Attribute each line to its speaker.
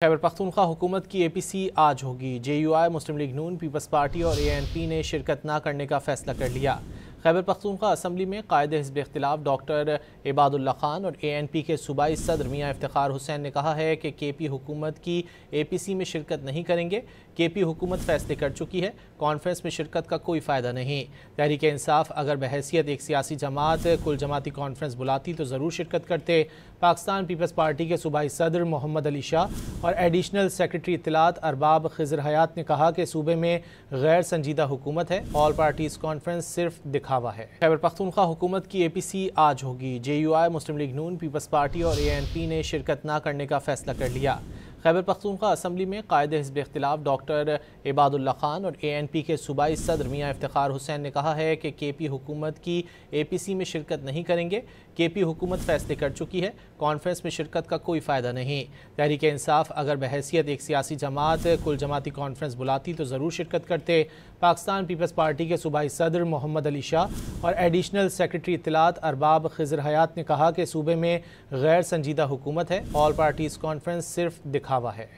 Speaker 1: खैबर पख्तूनख्वा हुकूमत की APC आज होगी। JUI, मुस्लिम लीग नून, पीपल्स पार्टी और ANP ने शिरकत न करने का फैसला कर लिया। खैबर पख्तूनख्वा असम्बली में कायद हिज़्ब इख्तिलाफ डॉक्टर इबादुल्ला खान और ANP के सूबाई सदर मियाँ इफ्तिखार हुसैन ने कहा है कि KP हुकूमत की APC में शिरकत नहीं करेंगे। KP हुकूमत फैसले कर चुकी है, कॉन्फ्रेंस में शिरकत का कोई फ़ायदा नहीं। तहरीक इंसाफ अगर बहैसियत एक सियासी जमात कुल जमाती कॉन्फ्रेंस बुलाती तो ज़रूर शिरकत करते। पाकिस्तान पीपल्स पार्टी के सूबाई सदर मोहम्मद अली शाह और एडिशनल सेक्रेटरी इत्तलात अरबाब खिज़र हयात ने कहा कि सूबे में गैर संजीदा हुकूमत है, ऑल पार्टीज़ कॉन्फ्रेंस सिर्फ दिखावा है। खैबर पख्तूनख्वा हुकूमत की APC आज होगी। JUI, मुस्लिम लीग नून, पीपल्स पार्टी और ANP ने शिरकत न करने का फैसला कर लिया। खैबर पख्तूनख्वा असम्बली में कायद हिज़्ब इख्तिलाफ डॉक्टर इबादुल्ला खान और ANP के सूबाई सदर मियाँ इफ्तिखार हुसैन ने कहा है कि KP हुकूमत की APC में शिरकत नहीं करेंगे। KP हुकूमत फैसले कर चुकी है, कॉन्फ्रेंस में शिरकत का कोई फ़ायदा नहीं। तहरीक इंसाफ अगर बहैसियत एक सियासी जमात कुल जमाती कॉन्फ्रेंस बुलाती तो ज़रूर शिरकत करते। पाकिस्तान पीपल्स पार्टी के सूबाई सदर मोहम्मद अली शाह और एडिशनल सेक्रेटरी इत्तलात अरबाब खिज़र हयात ने कहा कि सूबे में गैर संजीदा हुकूमत है, ऑल पार्टीज़ कॉन्फ्रेंस सिर्फ दिखावा है।